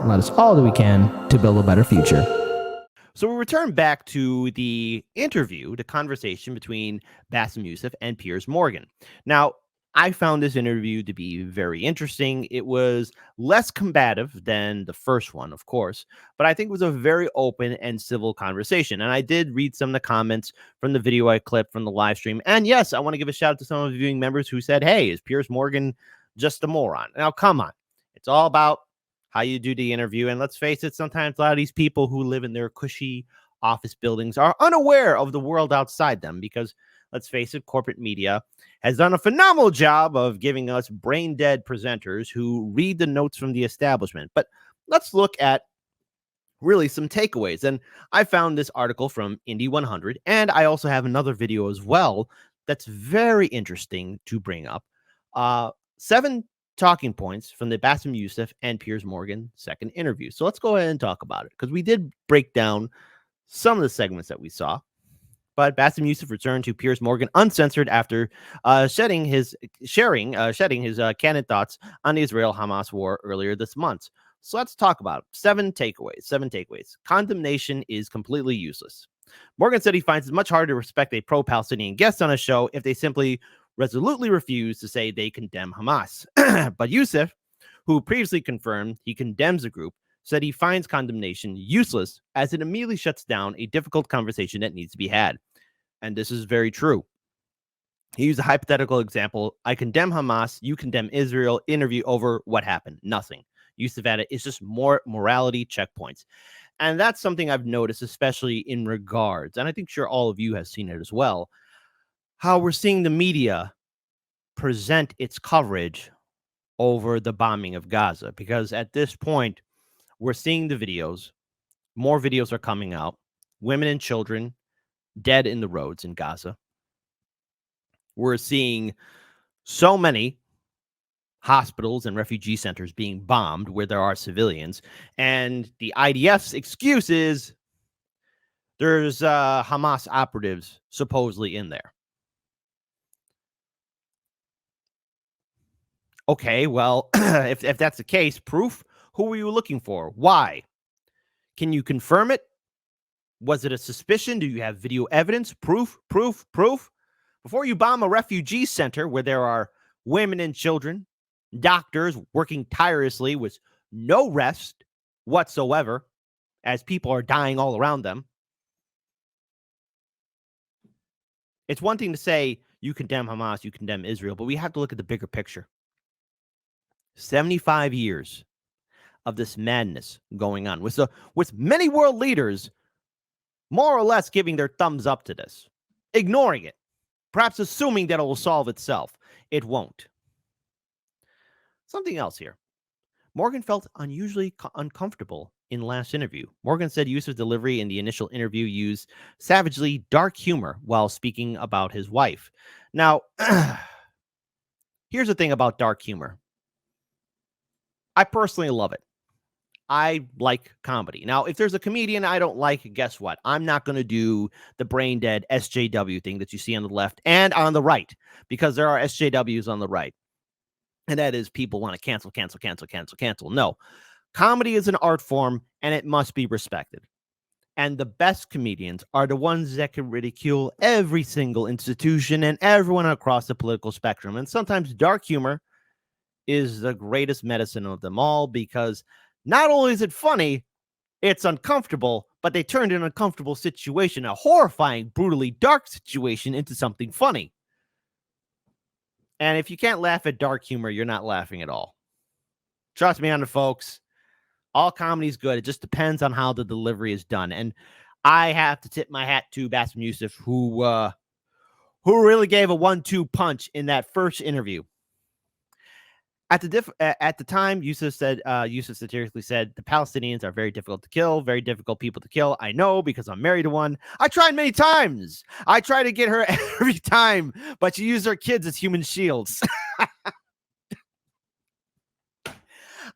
and let us all do we can to build a better future. So we return back to the interview, the conversation between Bassem Youssef and Piers Morgan. Now, I found this interview to be very interesting. It was less combative than the first one, of course, but I think it was a very open and civil conversation. And I did read some of the comments from the video I clipped from the live stream. And yes, I want to give a shout out to some of the viewing members who said, hey, is Piers Morgan just a moron? Now, come on. It's all about how you do the interview. And let's face it, sometimes a lot of these people who live in their cushy office buildings are unaware of the world outside them because, let's face it, corporate media has done a phenomenal job of giving us brain dead presenters who read the notes from the establishment. But let's look at really some takeaways. And I found this article from Indy 100, and I also have another video as well that's very interesting to bring up. 7 talking points from the Bassem Youssef and Piers Morgan second interview. So let's go ahead and talk about it because we did break down some of the segments that we saw. But Bassem Youssef returned to Piers Morgan uncensored after sharing his candid thoughts on the Israel-Hamas war earlier this month. So let's talk about it. 7 takeaways. Condemnation is completely useless. Morgan said he finds it much harder to respect a pro-Palestinian guest on a show if they simply resolutely refuse to say they condemn Hamas. But Youssef, who previously confirmed he condemns the group, said he finds condemnation useless as it immediately shuts down a difficult conversation that needs to be had. And this is very true. He used a hypothetical example. I condemn Hamas, you condemn Israel, interview over, what happened? Nothing. Youssef added, it's just more morality checkpoints. And that's something I've noticed, especially in regards, and I think sure all of you have seen it as well, how we're seeing the media present its coverage over the bombing of Gaza. Because at this point, we're seeing the videos. More videos are coming out. Women and children dead in the roads in Gaza. We're seeing so many hospitals and refugee centers being bombed where there are civilians. And the IDF's excuse is there's Hamas operatives supposedly in there. Okay, well, if that's the case, proof? Who were you looking for? Why? Can you confirm it? Was it a suspicion? Do you have video evidence? Proof? Before you bomb a refugee center where there are women and children, doctors working tirelessly with no rest whatsoever as people are dying all around them, it's one thing to say you condemn Hamas, you condemn Israel, but we have to look at the bigger picture. 75 years of this madness going on with many world leaders more or less giving their thumbs up to this, ignoring it, perhaps assuming that it will solve itself. It won't. Something else here. Morgan felt unusually uncomfortable in the last interview. Morgan said Youssef's delivery in the initial interview used savagely dark humor while speaking about his wife. Now, here's the thing about dark humor. I personally love it. I like comedy. Now, if there's a comedian I don't like, guess what? I'm not going to do the brain dead SJW thing that you see on the left and on the right, because there are SJWs on the right. And that is people want to cancel. No, comedy is an art form and it must be respected. And the best comedians are the ones that can ridicule every single institution and everyone across the political spectrum. And sometimes dark humor is the greatest medicine of them all, because not only is it funny, it's uncomfortable, but they turned an uncomfortable situation, a horrifying, brutally dark situation, into something funny. And if you can't laugh at dark humor, you're not laughing at all. Trust me on it, folks. All comedy is good. It just depends on how the delivery is done. And I have to tip my hat to Bassem Youssef, who really gave a 1-2 punch in that first interview. At the time, Youssef satirically said, the Palestinians are very difficult to kill, very difficult people to kill. I know because I'm married to one. I tried many times. I try to get her every time, but she used her kids as human shields.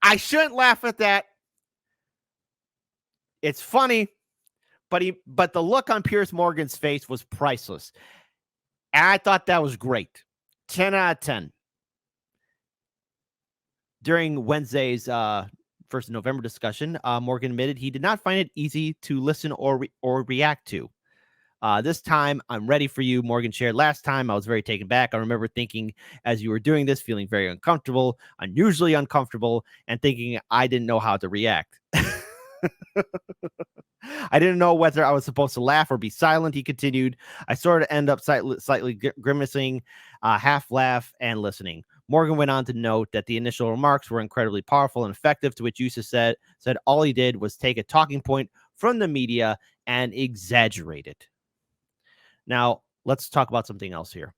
I shouldn't laugh at that. It's funny, but the look on Piers Morgan's face was priceless. And I thought that was great. 10 out of 10. During Wednesday's 1st of November discussion, Morgan admitted he did not find it easy to listen or react to. This time, I'm ready for you, Morgan shared. Last time, I was very taken back. I remember thinking as you were doing this, feeling very uncomfortable, unusually uncomfortable, and thinking I didn't know how to react. I didn't know whether I was supposed to laugh or be silent, he continued. I sort of end up slightly grimacing, half laugh, and listening. Morgan went on to note that the initial remarks were incredibly powerful and effective, to which Youssef said all he did was take a talking point from the media and exaggerate it. Now, let's talk about something else here.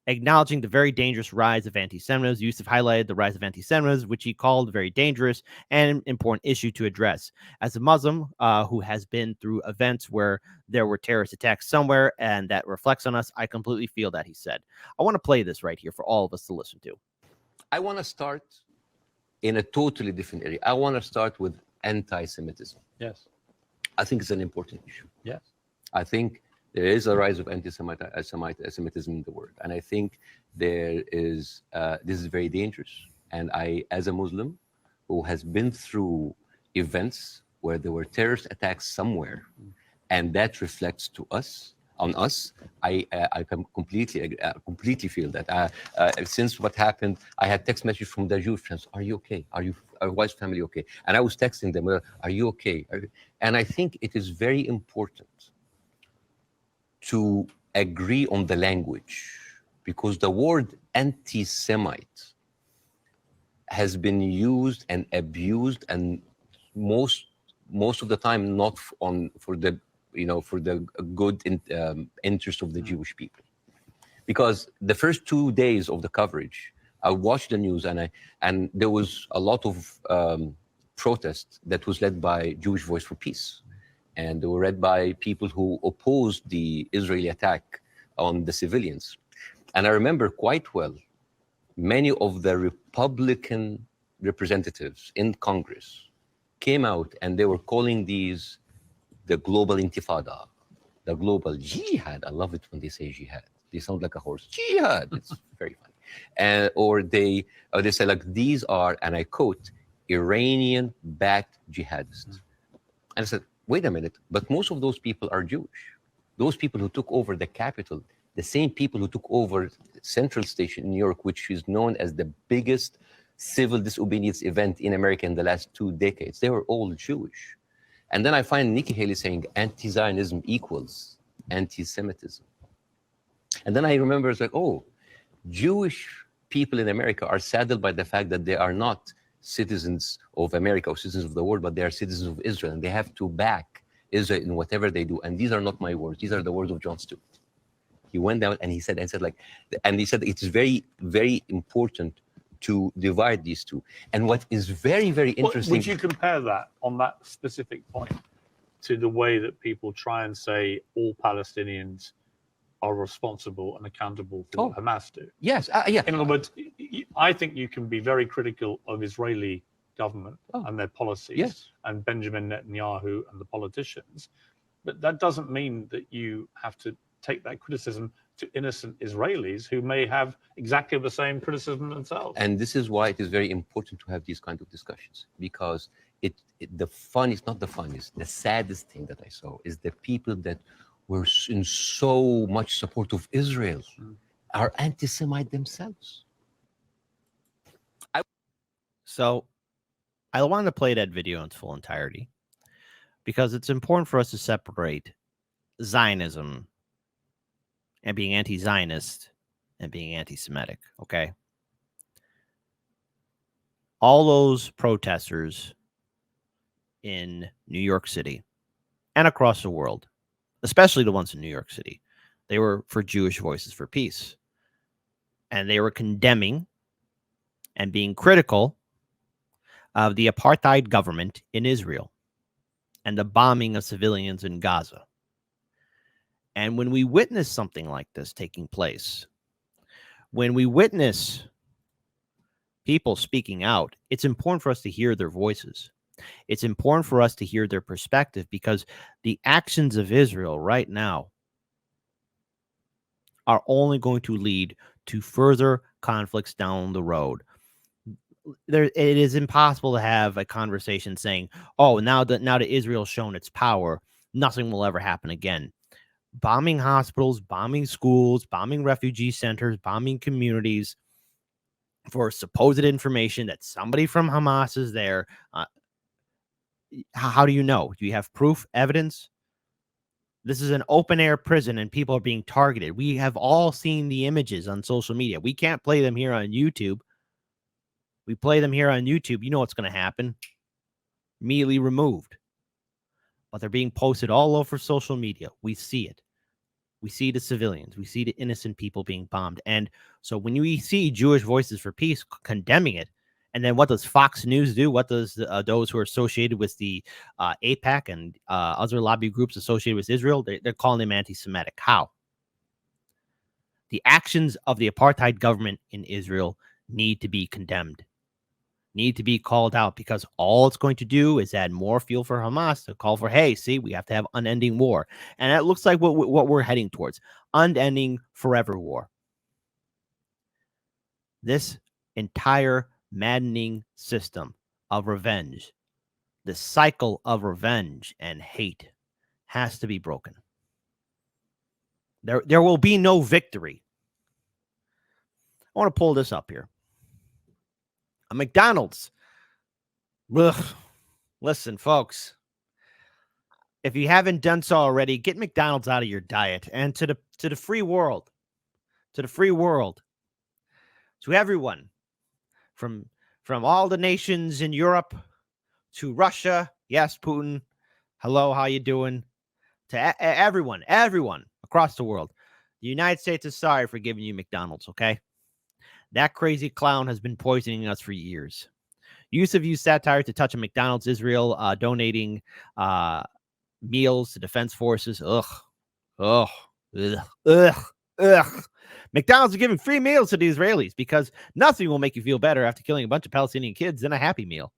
Acknowledging the very dangerous rise of anti-Semitism, Youssef highlighted the rise of anti-Semitism, which he called a very dangerous and important issue to address. As a Muslim who has been through events where there were terrorist attacks somewhere and that reflects on us, I completely feel that, he said. I want to play this right here for all of us to listen to. I want to start in a totally different area. I want to start with anti-Semitism. Yes. I think it's an important issue. Yes. I think there is a rise of anti-Semitism in the world. And I think this is very dangerous. And I, as a Muslim who has been through events where there were terrorist attacks somewhere, and that reflects on us, I can completely feel that. Since what happened, I had text message from the Jewish friends, are you okay? Are wife's family okay? And I was texting them, are you okay? And I think it is very important to agree on the language, because the word anti-Semite has been used and abused, and most of the time not for the good interest of the Jewish people. Because the first 2 days of the coverage, I watched the news, and there was a lot of protest that was led by Jewish Voice for Peace. And they were led by people who opposed the Israeli attack on the civilians. And I remember quite well, many of the Republican representatives in Congress came out and they were calling these the global intifada, the global jihad. I love it when they say jihad. They sound like a horse. Jihad. It's very funny. Or they say, like, these are, and I quote, Iranian-backed jihadists. And I said, wait a minute, but most of those people are Jewish. Those people who took over the Capitol, the same people who took over Central Station in New York, which is known as the biggest civil disobedience event in America in the last 2 decades, they were all Jewish. And then I find Nikki Haley saying anti-Zionism equals anti-Semitism. And then I remember, it's like, oh, Jewish people in America are saddled by the fact that they are not citizens of America or citizens of the world, but they are citizens of Israel, and they have to back Israel in whatever they do. And these are not my words; these are the words of Jon Stewart. He went down and he said, it is very, very important to divide these two. And what is very, very interesting. Would you compare that on that specific point to the way that people try and say all Palestinians are responsible and accountable for what Hamas do? Yes, yeah. In other words, I think you can be very critical of Israeli government and their policies and Benjamin Netanyahu and the politicians, but that doesn't mean that you have to take that criticism to innocent Israelis who may have exactly the same criticism themselves. And this is why it is very important to have these kind of discussions, because the saddest thing that I saw is the people that were in so much support of Israel are anti-Semite themselves. So I wanted to play that video in its full entirety because it's important for us to separate Zionism and being anti-Zionist and being anti-Semitic, okay? All those protesters in New York City and across the world, especially the ones in New York City, they were for Jewish Voices for Peace. And they were condemning and being critical of the apartheid government in Israel and the bombing of civilians in Gaza. And when we witness something like this taking place, when we witness people speaking out, it's important for us to hear their voices. It's important for us to hear their perspective, because the actions of Israel right now are only going to lead to further conflicts down the road. it is impossible to have a conversation saying, "Oh, now that Israel's shown its power, nothing will ever happen again." Bombing hospitals, bombing schools, bombing refugee centers, bombing communities for supposed information that somebody from Hamas is there. How do you know? Do you have proof, evidence? This is an open air prison and people are being targeted. We have all seen the images on social media. We can't play them here on YouTube. We play them here on YouTube. You know what's going to happen. Immediately removed. But they're being posted all over social media. We see it. We see the civilians. We see the innocent people being bombed. And so when we see Jewish Voices for Peace condemning it, and then what does Fox News do? What does those who are associated with the AIPAC and other lobby groups associated with Israel? They're calling them anti-Semitic. How? The actions of the apartheid government in Israel need to be condemned, need to be called out, because all it's going to do is add more fuel for Hamas to call for, hey, see, we have to have unending war. And it looks like what we're heading towards, unending forever war. This entire maddening system of revenge, the cycle of revenge and hate has to be broken. There will be no victory. I want to pull this up here. A McDonald's. Ugh. Listen, folks, if you haven't done so already, get McDonald's out of your diet, and to the free world, to everyone, from all the nations in Europe to Russia. Yes, Putin. Hello, how you doing? To everyone across the world. The United States is sorry for giving you McDonald's, okay? That crazy clown has been poisoning us for years. Youssef used satire to touch on McDonald's Israel donating meals to defense forces. Ugh. McDonald's is giving free meals to the Israelis because nothing will make you feel better after killing a bunch of Palestinian kids than a Happy Meal.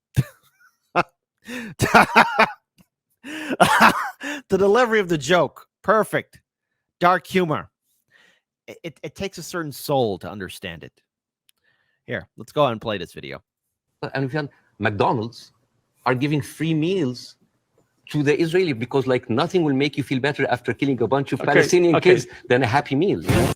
The delivery of the joke, perfect. Dark humor. It takes a certain soul to understand it. Here, let's go ahead and play this video. And McDonald's are giving free meals to the Israeli because, like, nothing will make you feel better after killing a bunch of Palestinian kids than a Happy Meal. You know?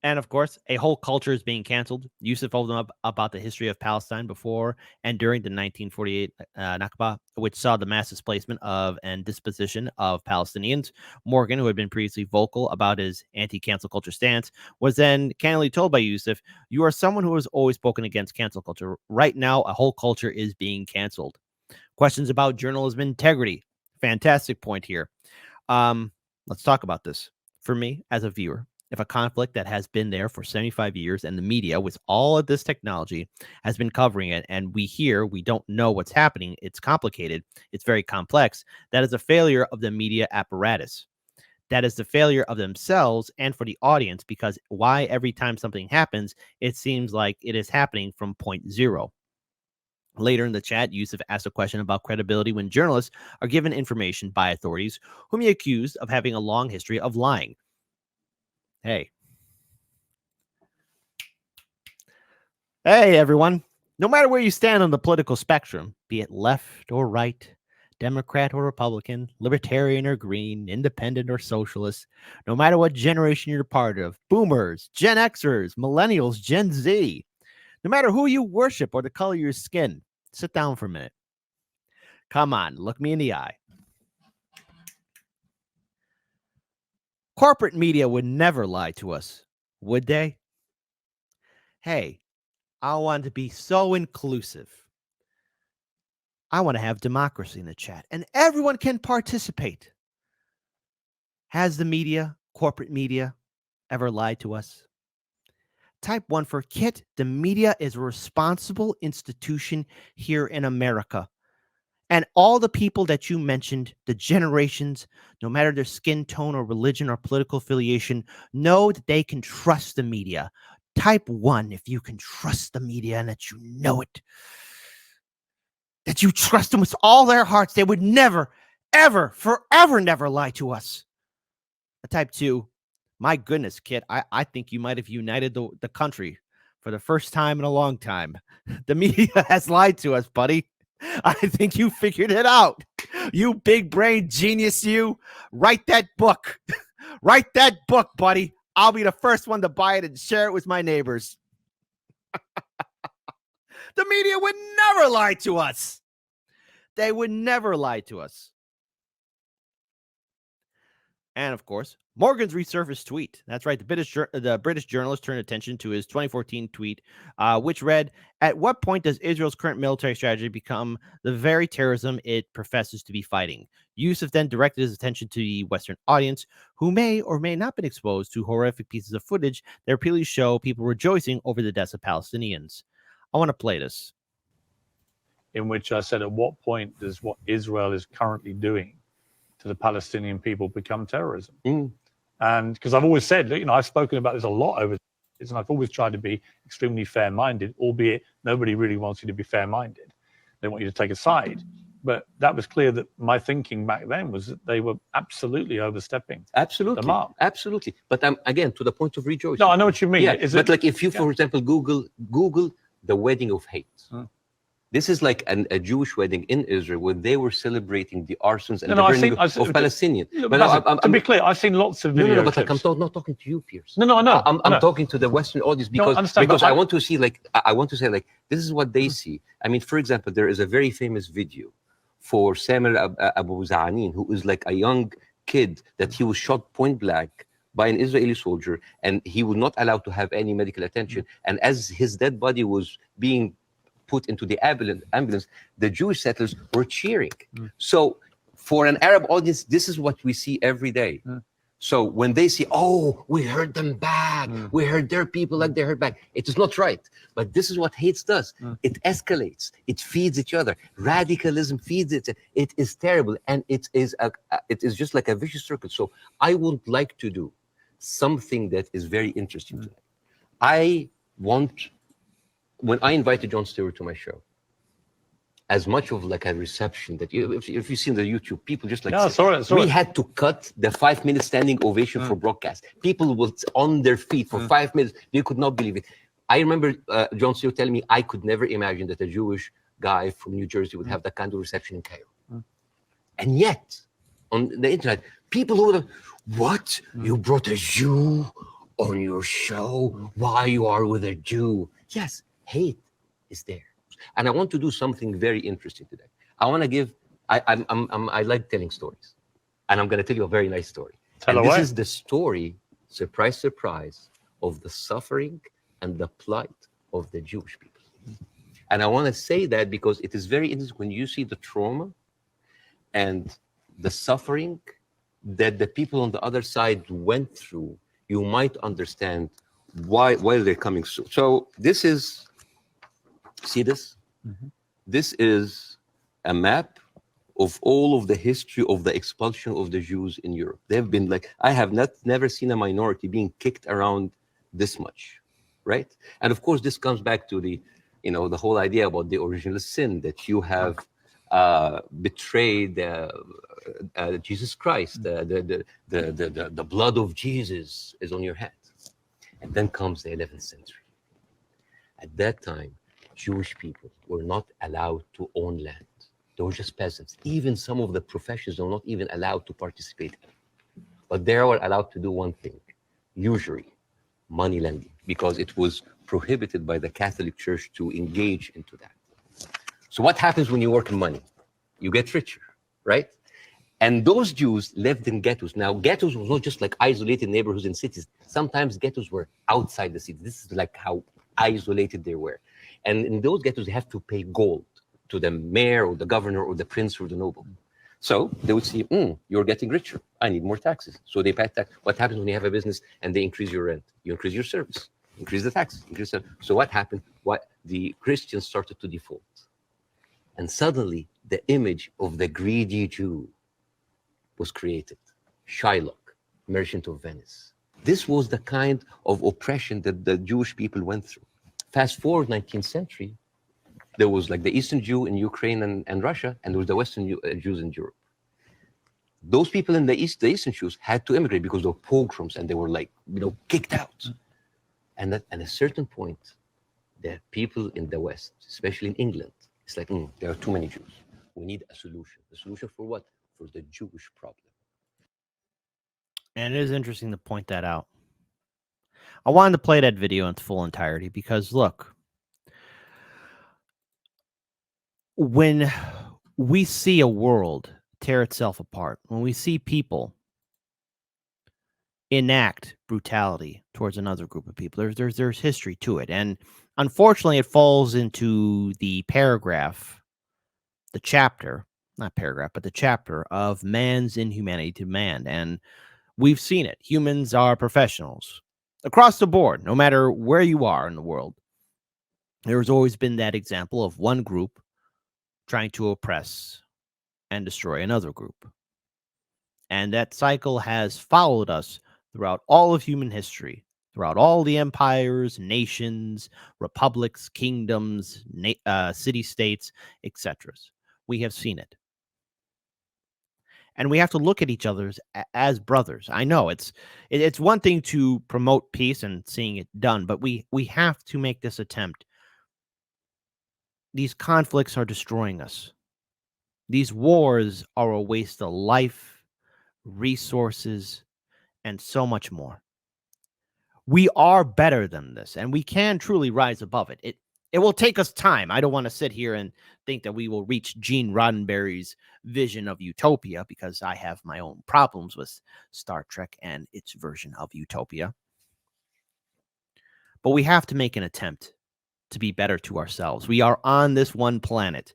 And of course, a whole culture is being canceled. Youssef told them about the history of Palestine before and during the 1948 Nakba, which saw the mass displacement of and disposition of Palestinians. Morgan, who had been previously vocal about his anti-cancel culture stance, was then candidly told by Youssef, "You are someone who has always spoken against cancel culture. Right now, a whole culture is being canceled." Questions about journalism integrity. Fantastic point here. Let's talk about this. For me, as a viewer, if a conflict that has been there for 75 years and the media with all of this technology has been covering it, and we don't know what's happening, it's complicated, it's very complex, that is a failure of the media apparatus. That is the failure of themselves and for the audience, because why every time something happens, it seems like it is happening from point zero. Later in the chat, Youssef asked a question about credibility when journalists are given information by authorities whom he accused of having a long history of lying. Hey, everyone. No matter where you stand on the political spectrum, be it left or right, Democrat or Republican, libertarian or green, independent or socialist, no matter what generation you're part of, boomers, Gen Xers, millennials, Gen Z, no matter who you worship or the color of your skin, sit down for a minute. Come on, look me in the eye. Corporate media would never lie to us, would they? Hey, I want to be so inclusive. I want to have democracy in the chat, and everyone can participate. Has the media, corporate media, ever lied to us? Type 1 for Kit. The media is a responsible institution here in America. And all the people that you mentioned, the generations, no matter their skin tone or religion or political affiliation, know that they can trust the media. Type 1 if you can trust the media and that you know it. That you trust them with all their hearts. They would never, ever, forever never lie to us. Type 2, my goodness, Kit, I think you might have united the country For the first time in a long time, the media has lied to us, buddy. I think you figured it out. You big brain genius, you. Write that book. Write that book, buddy. I'll be the first one to buy it and share it with my neighbors. The media would never lie to us. They would never lie to us. And of course, Morgan's resurfaced tweet. That's right. The British journalist turned attention to his 2014 tweet, which read, "At what point does Israel's current military strategy become the very terrorism it professes to be fighting?" Youssef then directed his attention to the Western audience, who may or may not have been exposed to horrific pieces of footage that repeatedly show people rejoicing over the deaths of Palestinians. I want to play this. In which I said, at what point does what Israel is currently doing to the Palestinian people become terrorism? And because I've always said, I've spoken about this a lot over the years, and I've always tried to be extremely fair-minded, albeit nobody really wants you to be fair-minded. They want you to take a side. But that was clear that my thinking back then was that they were absolutely overstepping the mark. Absolutely. But again, to the point of rejoicing. No, I know what you mean. Yeah, like if you, for example, Google the wedding of hate. This is like a Jewish wedding in Israel where they were celebrating the arsons and the burning of Palestinians. To be clear, I've seen lots of videos. No, but I'm not talking to you, Piers. No, I know. I'm talking to the Western audience because I want to see, I want to say, this is what they see. I mean, for example, there is a very famous video for Samuel Abu Za'anin, who is like a young kid that he was shot point blank by an Israeli soldier, and he was not allowed to have any medical attention. And as his dead body was being put into the ambulance, the Jewish settlers were cheering. So for an Arab audience, this is what we see every day. So when they see, oh, we heard them back, we heard their people like they heard back, it is not right. But this is what hate does. It escalates. It feeds each other. Radicalism feeds it. It is terrible. And it is just like a vicious circle. So I would like to do something that is very interesting today. When I invited Jon Stewart to my show, as much of like a reception that if you've seen the YouTube, people just like, we had to cut the 5-minute standing ovation for broadcast. People were on their feet for 5 minutes. They could not believe it. I remember Jon Stewart telling me I could never imagine that a Jewish guy from New Jersey would have that kind of reception in Cairo. And yet, on the internet, people who would, what? You brought a Jew on your show? Why you are with a Jew? Yes. Hate is there, and I want to do something very interesting today. I want to give. I like telling stories, and I'm going to tell you a very nice story. This is the story, surprise, surprise, of the suffering and the plight of the Jewish people. And I want to say that because it is very interesting when you see the trauma and the suffering that the people on the other side went through. You might understand why they're coming through. So this is. See this? This is a map of all of the history of the expulsion of the Jews in Europe. They've been like, I have never seen a minority being kicked around this much, right? And of course, this comes back to the whole idea about the original sin, that you have betrayed Jesus Christ. The blood of Jesus is on your hands. And then comes the 11th century. At that time, Jewish people were not allowed to own land. They were just peasants. Even some of the professions were not even allowed to participate in. But they were allowed to do one thing, usury, money lending, because it was prohibited by the Catholic Church to engage into that. So what happens when you work in money? You get richer, right? And those Jews lived in ghettos. Now, ghettos was not just like isolated neighborhoods in cities. Sometimes ghettos were outside the city. This is like how isolated they were. And in those ghettos, they have to pay gold to the mayor or the governor or the prince or the noble. So they would see, you're getting richer. I need more taxes. So they pay tax. What happens when you have a business and they increase your rent? You increase your service, increase the taxes. So what happened? The Christians started to default. And suddenly, the image of the greedy Jew was created. Shylock, merchant of Venice. This was the kind of oppression that the Jewish people went through. Fast forward 19th century, there was like the Eastern Jew in Ukraine and Russia, and there was the Western Jews in Europe. Those people in the Eastern Jews had to immigrate because there were pogroms and they were like, kicked out. And at a certain point, The people in the West, especially in England, it's like, there are too many Jews. We need a solution. A solution for what? For the Jewish problem. And it is interesting to point that out. I wanted to play that video in its full entirety because, look, when we see a world tear itself apart, when we see people enact brutality towards another group of people, there's history to it. And unfortunately, it falls into the paragraph, the chapter, not paragraph, but the chapter of man's inhumanity to man. And we've seen it. Humans are professionals across the board, no matter where you are in the world. There's always been that example of one group trying to oppress and destroy another group. And that cycle has followed us throughout all of human history, throughout all the empires, nations, republics, kingdoms, city-states, etc. We have seen it. And we have to look at each other as brothers. I know it's one thing to promote peace and seeing it done, but we have to make this attempt. These conflicts are destroying us. These wars are a waste of life, resources, and so much more. We are better than this, and we can truly rise above it. It will take us time. I don't want to sit here and think that we will reach Gene Roddenberry's vision of utopia, because I have my own problems with Star Trek and its version of utopia. But we have to make an attempt to be better to ourselves. We are on this one planet.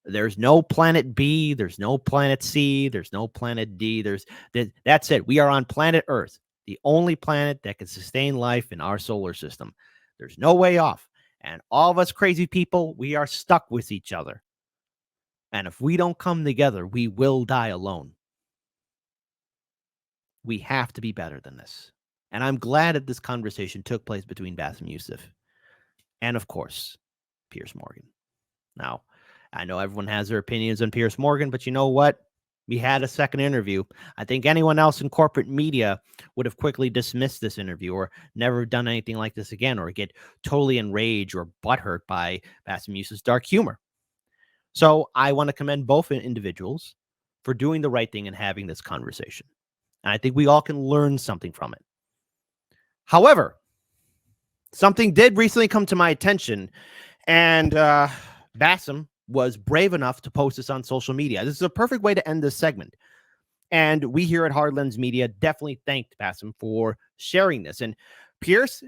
There's no planet B, there's no planet C, there's no planet D. That's it. We are on planet Earth, the only planet that can sustain life in our solar system. There's no way off. And all of us crazy people, we are stuck with each other. And if we don't come together, we will die alone. We have to be better than this. And I'm glad that this conversation took place between Bassem and Youssef and, of course, Piers Morgan. Now, I know everyone has their opinions on Piers Morgan, but you know what? We had a second interview. I think anyone else in corporate media would have quickly dismissed this interview or never done anything like this again, or get totally enraged or butthurt by Bassem Youssef's dark humor. So I want to commend both individuals for doing the right thing and having this conversation. And I think we all can learn something from it. However, something did recently come to my attention, and Bassem was brave enough to post this on social media. This is a perfect way to end this segment. And we here at Hard Lens Media definitely thanked Bassem for sharing this. And Piers,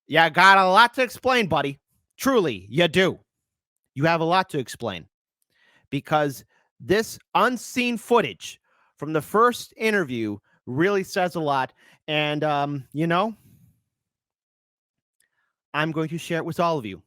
yeah, got a lot to explain, buddy. Truly, you do. You have a lot to explain, because this unseen footage from the first interview really says a lot. And, I'm going to share it with all of you.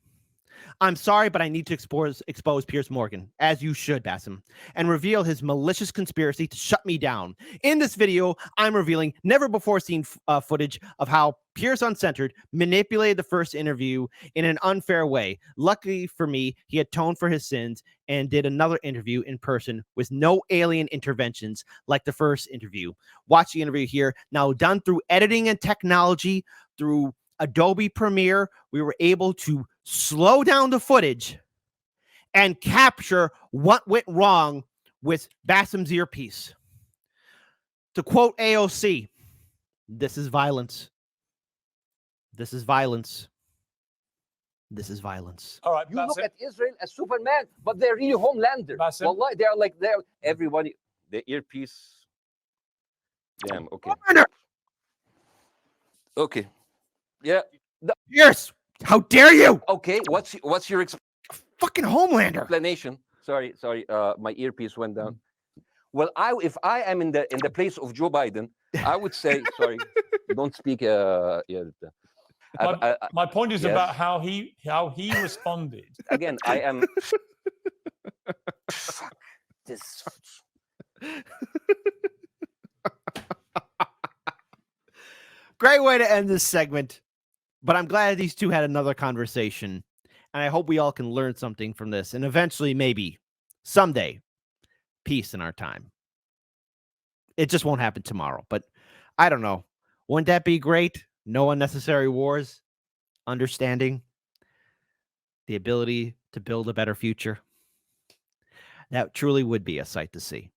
I'm sorry, but I need to expose Piers Morgan, as you should, Bassem, and reveal his malicious conspiracy to shut me down. In this video, I'm revealing never-before-seen footage of how Piers Uncensored manipulated the first interview in an unfair way. Luckily for me, he atoned for his sins and did another interview in person with no alien interventions like the first interview. Watch the interview here. Now, done through editing and technology, through Adobe Premiere, we were able to slow down the footage and capture what went wrong with Bassem's earpiece. To quote AOC, this is violence. This is violence. This is violence. All right, You Bassem. look at Israel as Superman, but they're really Homelander. Bassem. Wallahi, they're everybody. The earpiece. Damn. Okay. Okay. Yeah. Piers, how dare you? Okay. What's your Fucking Homelander. explanation? Sorry. My earpiece went down. Well, if I am in the place of Joe Biden, I would say, sorry, don't speak. My point is yes. about how he responded. Again, I am. Fuck this. Great way to end this segment. But I'm glad these two had another conversation. And I hope we all can learn something from this. And eventually, maybe, someday, peace in our time. It just won't happen tomorrow. But I don't know. Wouldn't that be great? No unnecessary wars. Understanding. the ability to build a better future, that truly would be a sight to see.